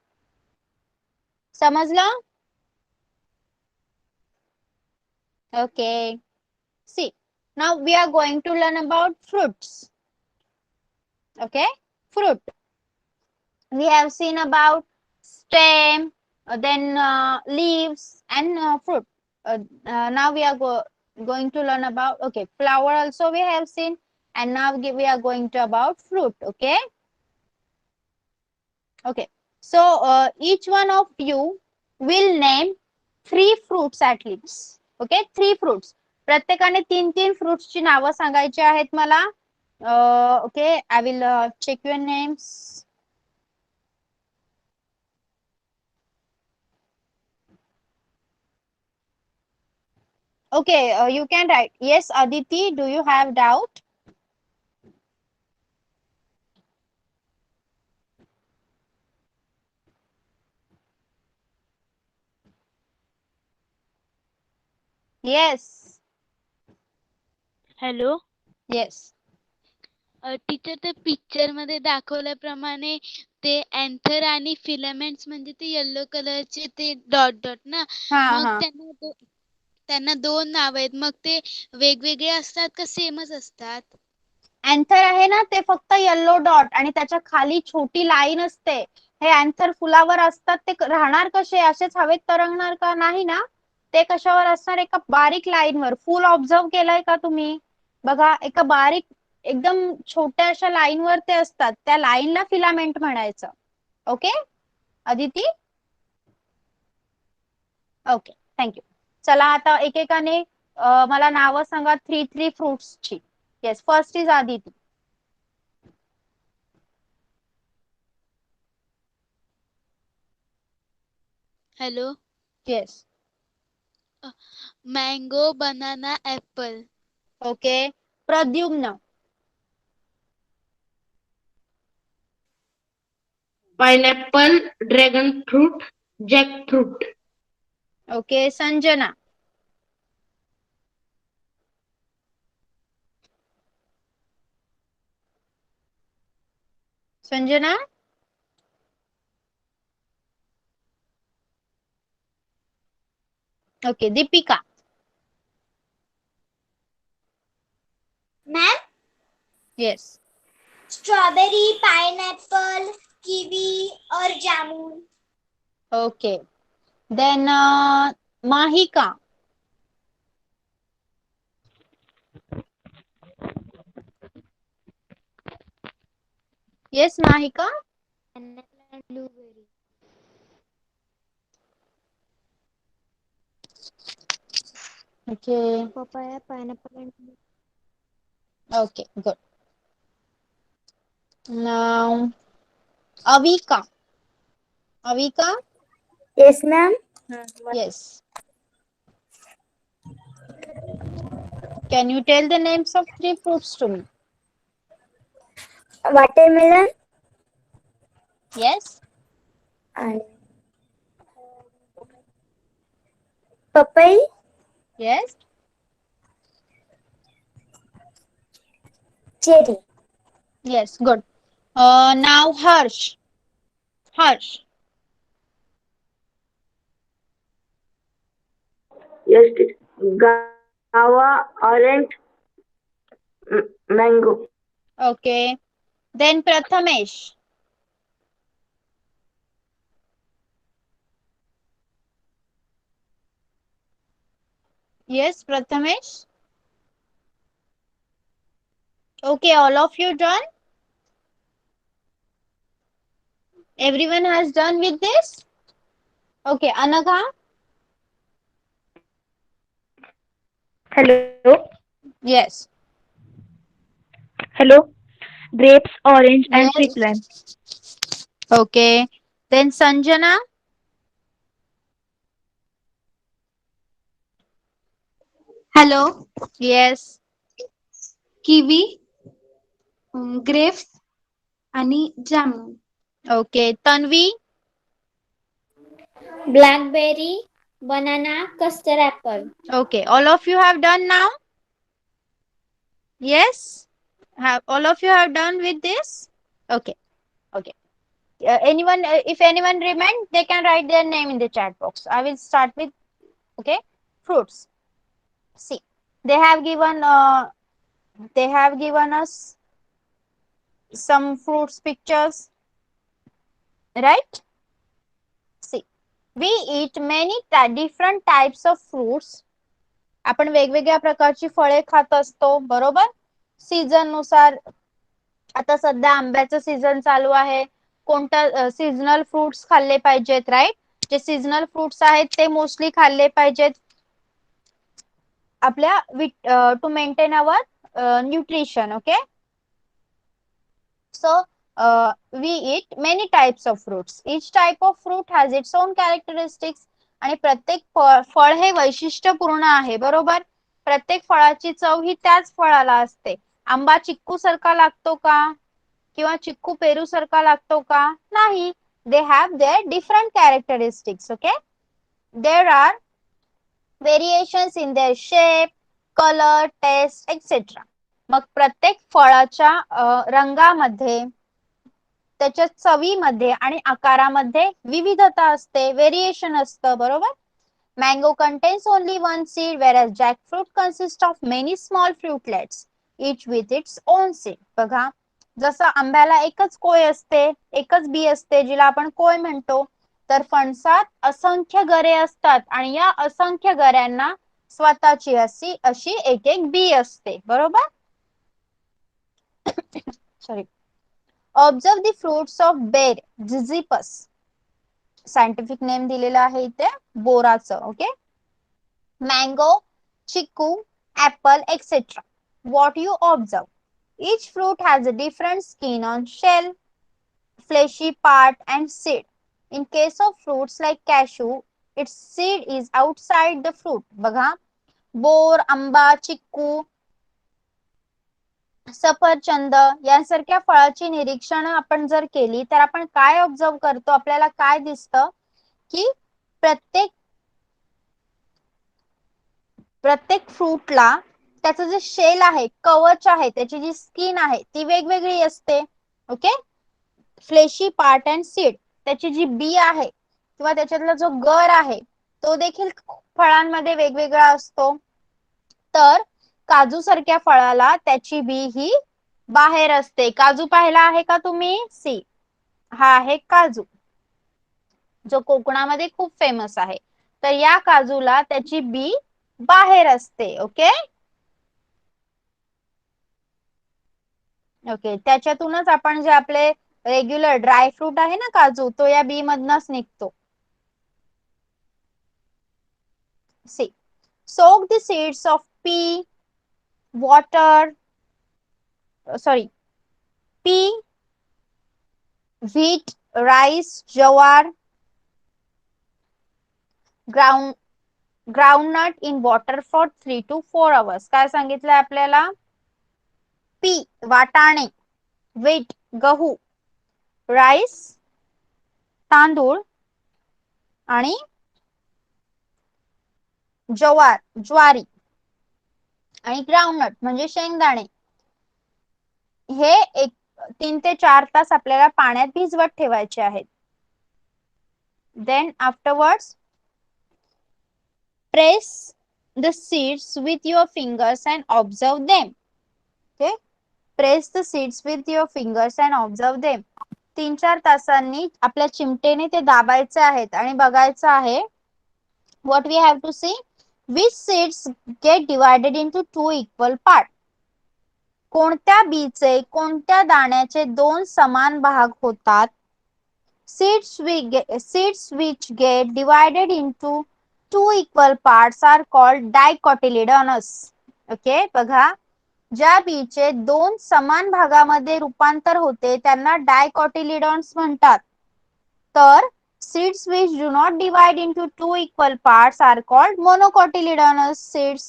समजलं? Okay, see, now we are going to learn about fruits. Okay, fruit. We have seen about stem, then leaves and fruit. Now we are going to learn about, okay, flower also we have seen, and now we are going to about fruit. Okay. Okay, so each one of you will name 3 fruits at least. Okay, 3 fruits. प्रत्येकाने 3 fruits ची नावं सांगायची आहेत मला. Okay, I will check your names. Okay, you can write. Yes, Aditi, do you have doubt? Yes.
Hello
Yes.
Teacher, ते picture मध्ये दाखवल्याप्रमाणे ते अँथर आणि फिलामेंट्स म्हणजे ते येलो कलरचे ते डॉट डॉट ना, मग
हा.
त्यांना 2 नाव आहेत, मग ते वेगवेगळे असतात का सेमच असतात?
अँथर आहे ना, ते फक्त येल्लो डॉट आणि त्याच्या खाली छोटी लाईन असते. हे अँथर फुलावर असतात, ते राहणार कसे, असेच हवेत तरंगणार का, नाही ना. ते कशावर असणार, एका बारीक लाईनवर. फुल ऑब्झर्व केलंय का तुम्ही, बघा, एका बारीक एकदम छोट्या अशा लाईनवर ते असतात, त्या लाईनला फिलामेंट म्हणायचं. Okay Aditi, okay, thank you. चला आता एकेकाने मला नावं सांगा 3 फ्रुट्सची. Yes, first is Aditi.
Hello,
yes.
Mango, banana, apple.
Okay, Pradyumna.
Pineapple, dragon fruit, jackfruit.
Okay, Sanjana. Sanjana. Okay, Deepika.
Ma'am,
yes.
Strawberry, pineapple, kiwi और jamun.
Okay, then Mahika. Yes Mahika.
Blueberry.
Okay.
Papaya, pineapple.
Okay, good. Now Avika. Avika.
Yes ma'am.
Yes. Can you tell the names of 3 fruits to me?
watermelon
Yes.
and papaya,
Yes.
cherry.
Yes. Good. Now Harsh. Harsh.
Yes, teacher. Guava, orange, mango.
Okay. Then Prathamesh. Yes, Prathamesh. Okay, all of you done? Everyone has done with this? Okay, Anagha.
Hello,
Yes.
hello. Grapes, orange, and sweet
Yes.
lime.
Okay. Then Sanjana.
Hello,
Yes.
Kiwi, grapes आणि jamun.
Okay. Tanvi.
Blackberry, banana, custard apple.
Okay. All of you have done now? Yes. Have all of you have done with this? Okay. Okay. If anyone remain, they can write their name in the chat box. I will start with, okay, fruits. See, they have given us some fruits pictures, right? See, we eat many different types of fruits. आपण वेगवेगळ्या प्रकारची फळे खात असतो, बरोबर? Season नुसार. आता सध्या आंब्याचं सीझन चालू आहे. कोणता सीझनल फ्रुट्स खाल्ले पाहिजेत, राईट? जे सीझनल फ्रुट्स आहेत ते मोस्टली खाल्ले पाहिजेत आपल्या to maintain our nutrition. Okay, so we eat many types of fruits. Each type of fruit has its own characteristics. आणि प्रत्येक फळ हे वैशिष्ट्यपूर्ण आहे, बरोबर? प्रत्येक फळाची चव ही त्याच फळाला असते. आंबा चिक्कू सारखा लागतो का, किंवा चिक्कू पेरू सारखा लागतो का? नाही. They have their different characteristics. Okay, there are variations in their shape, color, taste, etc. मग प्रत्येक फळाच्या रंगामध्ये, त्याच्या चवीमध्ये आणि आकारामध्ये विविधता असते, व्हेरिएशन असतं, बरोबर? Mango contains only one seed, whereas jackfruit consists of many small fruitlets, each with its own seed. बघा, जसं आंब्याला एकच कोय असते, एकच बी असते, जिला आपण कोय म्हणतो, तर फणसात असंख्य गरे असतात आणि या असंख्य गऱ्यांना स्वतःची अशी एक एक बी असते, बरोबर? Sorry. Observe the fruits of ber Zizyphus. Scientific name दिलेलं आहे इथे बोराचं. Okay, mango, chiku, apple, etcetera. What you observe? Each fruit has a different skin on shell, fleshy part and seed. In case of fruits like cashew, its seed is outside the fruit. बघा, bore, आंबा, चिक्कू, सफरचंद यांसारख्या फळाची निरीक्षण आपण जर केली तर आपण काय ऑब्झर्व करतो? आपल्याला काय दिसतं की प्रत्येक फ्रूटला त्याचं जे शेल आहे, कवच आहे, त्याची जी स्किन आहे ती वेगवेगळी असते. Okay, fleshy part and seed, त्याची जी बी आहे किंवा त्याच्यातला जो गर आहे तो देखील फळांमध्ये वेगवेगळा असतो. तर काजू सारख्या फळाला त्याची बी ही बाहेर असते. काजू पाहिला आहे का तुम्ही? सी, हा आहे काजू, जो कोकणामध्ये खूप फेमस आहे. तर या काजूला त्याची बी बाहेर असते. ओके ओके, त्याच्यातूनच आपण जे आपले रेग्युलर ड्राय फ्रूट आहे ना काजू, तो या बी मधनच निघतो. See, soak the seeds of pea, wheat, rice, jawar, groundnut in water for 3 to 4 hours. काय सांगितलंय आपल्याला? पी वाटाणे, व्हीट गहू, राईस तांदूळ आणि ज्वारी आणि ग्राउंडनट म्हणजे शेंगदाणे हे 3 ते 4 तास आपल्याला पाण्यात भिजवत ठेवायचे आहेत. Then afterwards press the seeds with your fingers and observe them. Okay, press the seeds with your fingers and observe them. 3-4 तासांनी आपल्या चिमटेने ते दाबायचे आहेत आणि बघायचं आहे what we have to see, which seeds get divided into 2 equal parts. कोणत्या बीचे कोणत्या दाण्याचे 2 समान भाग होतात? Seeds which get divided into 2 equal parts are called dicotyledonous. Okay, बघा, ज्या बीचे 2 समान भागामध्ये रूपांतर होते त्यांना डायकॉटिलिडॉन्स म्हणतात. तर seeds which do not divide into 2 equal parts are called monocotyledonous seeds.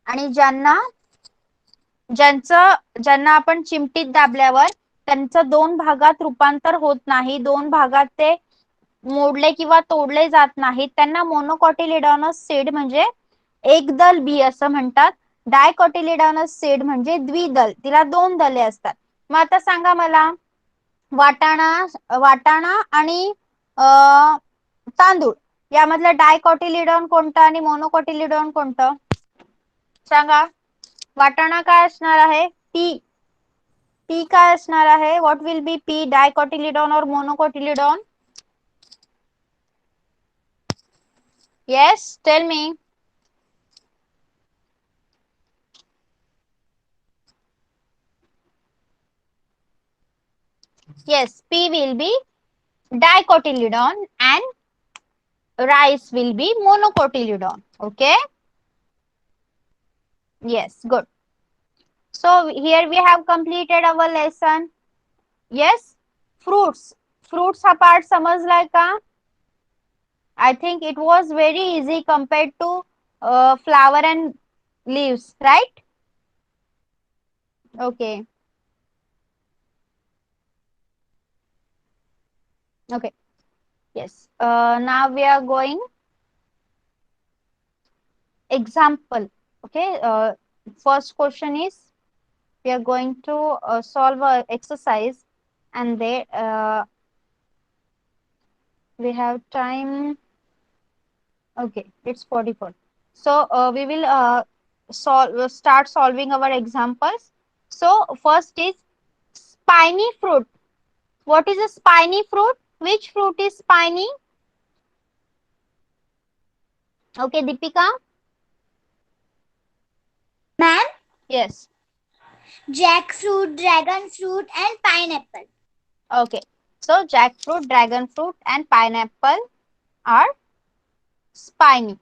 आणि ज्यांना आपण चिमटीत दाबल्यावर त्यांचं 2 भागात रूपांतर होत नाही, 2 भागात ते मोडले किंवा तोडले जात नाहीत, त्यांना मोनोकॉटिलिडॉनस सीड म्हणजे एकदल बी असं म्हणतात. डायकॉटिलिडॉनस सीड म्हणजे द्विदल, तिला 2 दले असतात. मग आता सांगा मला, वाटाणा आणि तांदूळ यामधलं डायकॉटिलिडॉन कोणतं आणि मोनोकॉटिलिडॉन कोणतं? सांगा. वाटाणा काय असणार आहे? पी काय असणार आहे? व्हॉट विल बी पी, डायकॉटिलिडॉन और मोनोकॉटिलिडॉन? Yes, tell me. Yes, P will be dicotyledon and rice will be monocotyledon. Okay. Yes, good. So here we have completed our lesson. Yes, fruits. Fruits हा part समजलाय का? I think it was very easy compared to flower and leaves, right? Okay. Okay. Yes. Now we are going example. Okay. First question is we are going to solve a exercise, and they we have time. Okay, it's 44. So we will start solving our examples. So first is spiny fruit. What is a spiny fruit? Which fruit is spiny? Okay, Deepika.
Ma'am,
Yes.
jackfruit, dragon fruit, and pineapple.
Okay. So jackfruit, dragon fruit, and pineapple are spiny.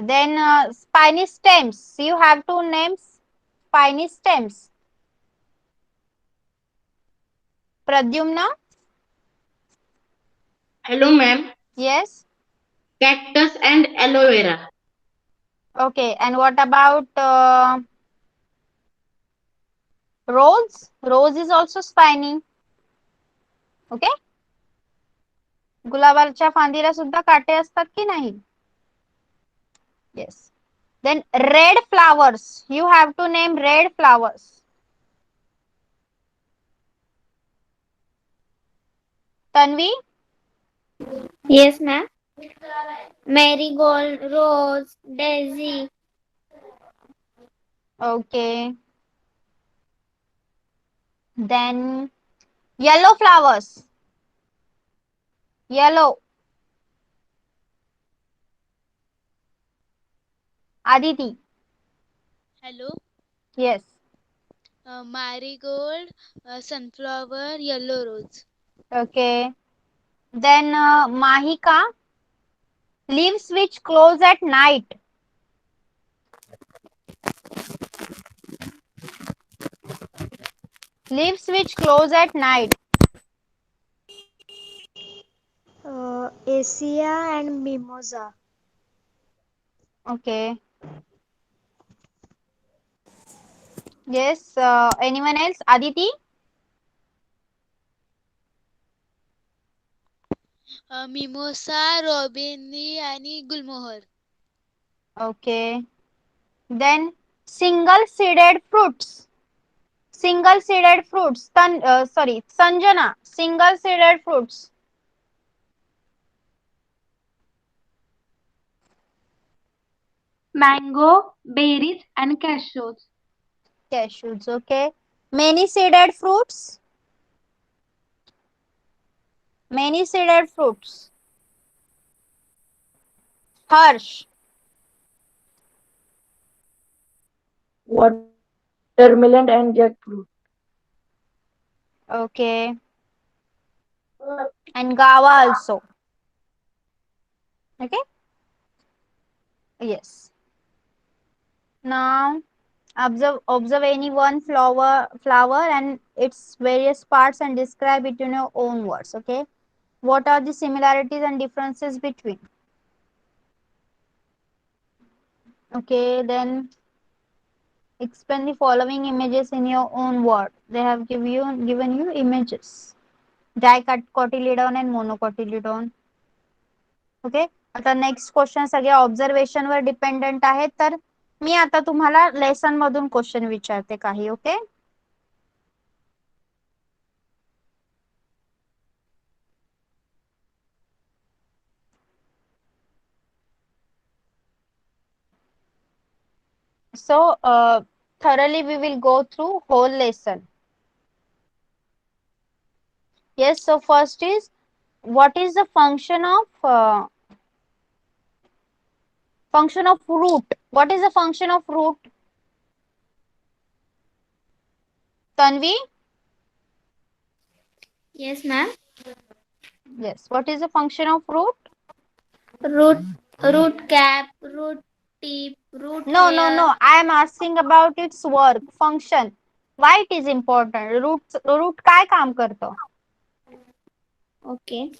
Then spiny stems. You have to name spiny stems. Pradyumna.
Hello, ma'am.
Yes.
Cactus and aloe vera.
Okay. And what about rose? Rose is also spiny. Okay. गुलाबाच्या फांदीला सुद्धा काटे असतात की नाही? Yes. Then red flowers. You have to name red flowers. Tanvi?
Yes, ma'am. Marigold, rose, daisy.
Okay. Then yellow flowers. Yellow. Aditi.
Hello.
Yes.
Marigold, sunflower, yellow rose.
Okay. Then Mahika. Leaves which close at night. Leaves which close at night.
Acacia and mimosa.
Okay. Yes. Anyone else? Aditi?
Mimosa, robinia आणि gulmohar.
Okay. Then single seeded fruits. Single seeded fruits. Sorry, Sanjana. Single seeded fruits.
Mango, berries, and cashews.
Cashews. Okay. Many seeded fruits. Many seeded fruits. Harsh.
Watermelon and jackfruit.
Okay. And Gava also. Okay. Yes. Now observe any one flower and its various parts and describe it in your own words. Okay. What are the similarities and differences between? Okay, then explain the following images in your own word. They have given you images. Dicotyledon and monocotyledon. Okay. आता next question सगळे observation वर dependent आहेत. तर मी आता तुम्हाला lesson मधून question विचारते काही. Okay. So thoroughly we will go through whole lesson. Yes, so first is what is the function of root? What is the function of root? Tanvi?
Yes, ma'am.
Yes. What is the function of root?
Root cap, root tip, root
No.
hair.
I am asking about its work, function. Why it is important? Root काय काम करतं?
Okay.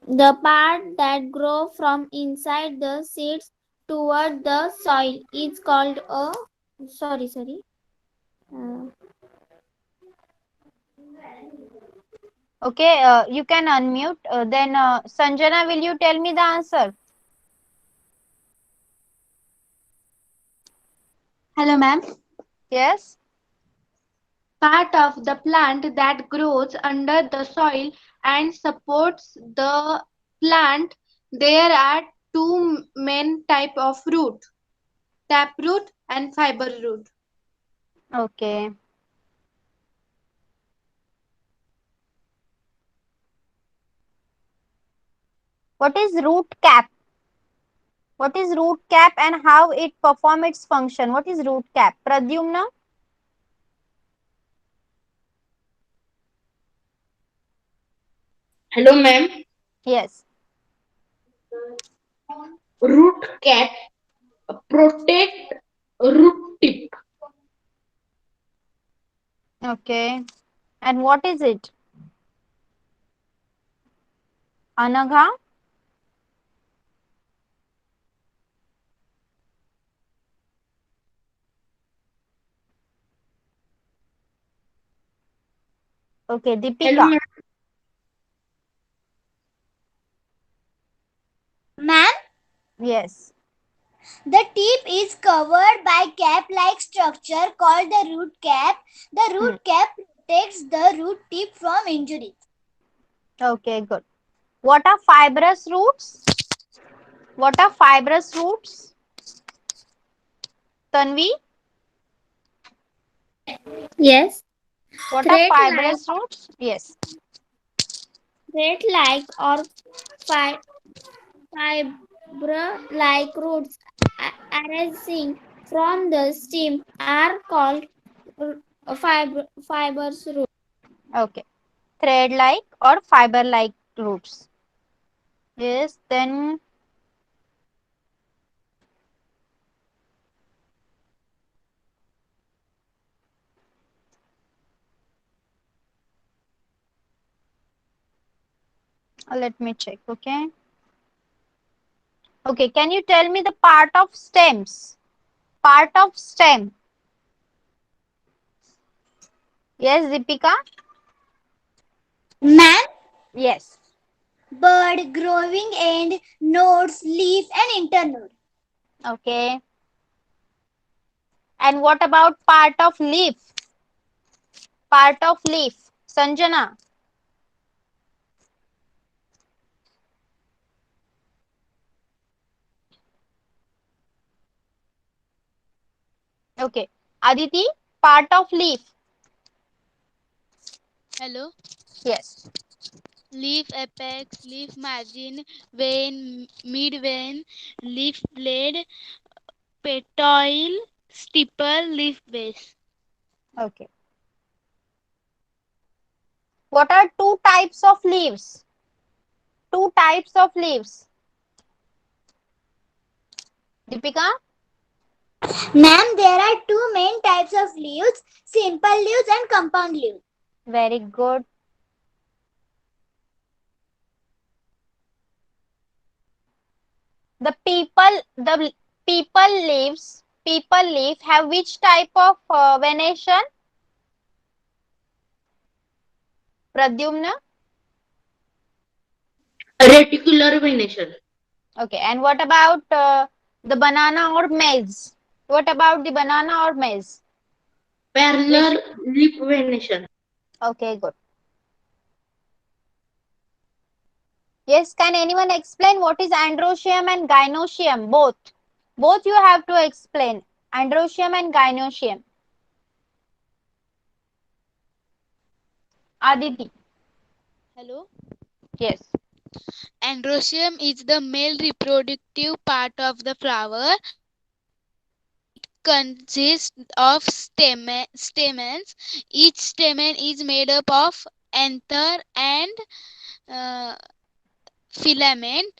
The part that grow from inside the seeds toward the soil is called a sorry. Uh,
Okay, you can unmute. Then Sanjana, will you tell me the answer?
Hello, ma'am.
Yes.
Part of the plant that grows under the soil and supports the plant. There are two main type of root: taproot and fiber root.
Okay. What is root cap? What is root cap and how it perform its function? What is root cap? Pradyumna?
Hello, ma'am.
Yes.
Root cap protect root tip.
Okay. And what is it? Anagha? Okay.
Hello,
Deepika?
ma'am.
Ma'am,
Yes.
the tip is covered by cap-like structure called the root cap. The root cap protects the root tip from injury.
Okay, good. What are fibrous roots? What are fibrous roots? Tanvi?
Yes.
What are
Thread-like,
fibrous roots? Yes.
thread-like or fiber-like roots arising from the stem are called fibrous roots.
Okay. Thread-like or fiber-like roots. Yes. Then Let me check. Okay. Okay. Can you tell me the part of stems? Part of stem. Yes, Deepika?
Man,
Yes.
bud, growing end, nodes, leaf, and internode.
Okay. And what about part of leaf? Part of leaf. Sanjana. Okay. Aditi, part of leaf.
Hello.
Yes.
Leaf apex, leaf margin, vein, mid vein, leaf blade, petiole, stipular, leaf base.
Okay. What are two types of leaves? Two types of leaves. Deepika?
Ma'am, there are two main types of leaves, simple leaves and compound leaves.
Very good. The people leaf have which type of venation? Pradyumna?
Reticular venation.
Okay. And what about the banana or maize? What about the banana or maize?
Parallel leaf venation.
Okay, good. Yes, can anyone explain what is androecium and gynoecium? Both. Both you have to explain. Androecium and gynoecium. Aditi.
Hello.
Yes.
Androecium is the male reproductive part of the flower. Consists of stamens. Each stamen is made up of anther and uh, filament.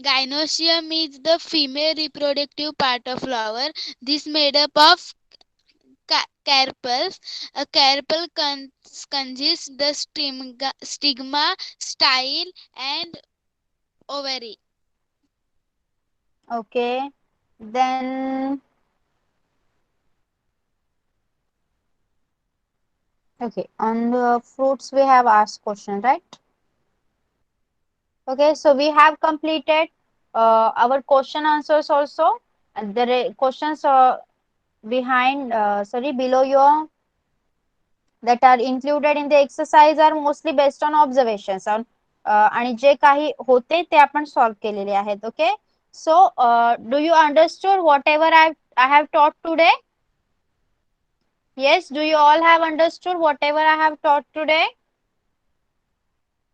Gynoecium is the female reproductive part of flower. This made up of carpels. A carpel consists the stigma, style, and ovary.
Okay. Then, okay. On the fruits, we have asked question, right? Okay. So we have completed our question answers also. And the questions behind, sorry, below your that are included in the exercise are mostly based on observations आणि जे काही होते ते आपण solve केलेले आहेत. Okay. So do you understood what ever I have taught today? Yes, do you all have understood whatever I have taught today?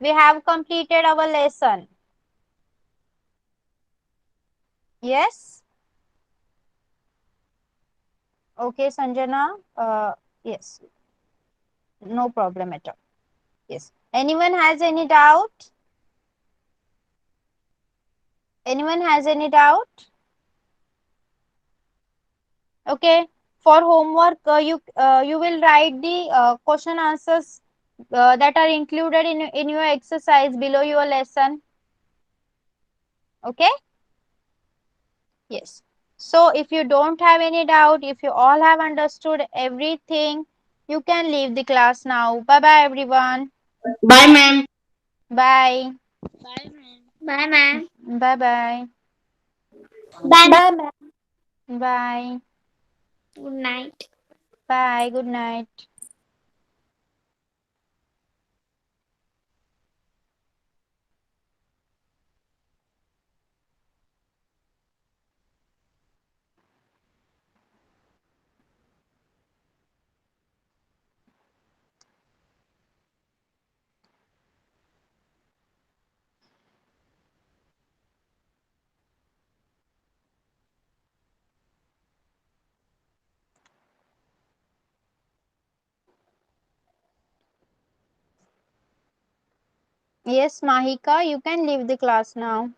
We have completed our lesson. Yes. Okay, Sanjana. Yes, no problem at all. Yes. Anyone has any doubt? Anyone has any doubt? Okay. For homework, you will write the question answers that are included in your exercise below your lesson. Okay. Yes. So if you don't have any doubt, if you all have understood everything, you can leave the class now. Bye bye everyone.
Bye, ma'am.
Bye.
Bye, ma'am.
Bye, ma'am.
Bye bye.
Bye, ma'am.
Bye.
Good night.
Bye. Good night. Yes, Mahika, you can leave the class now.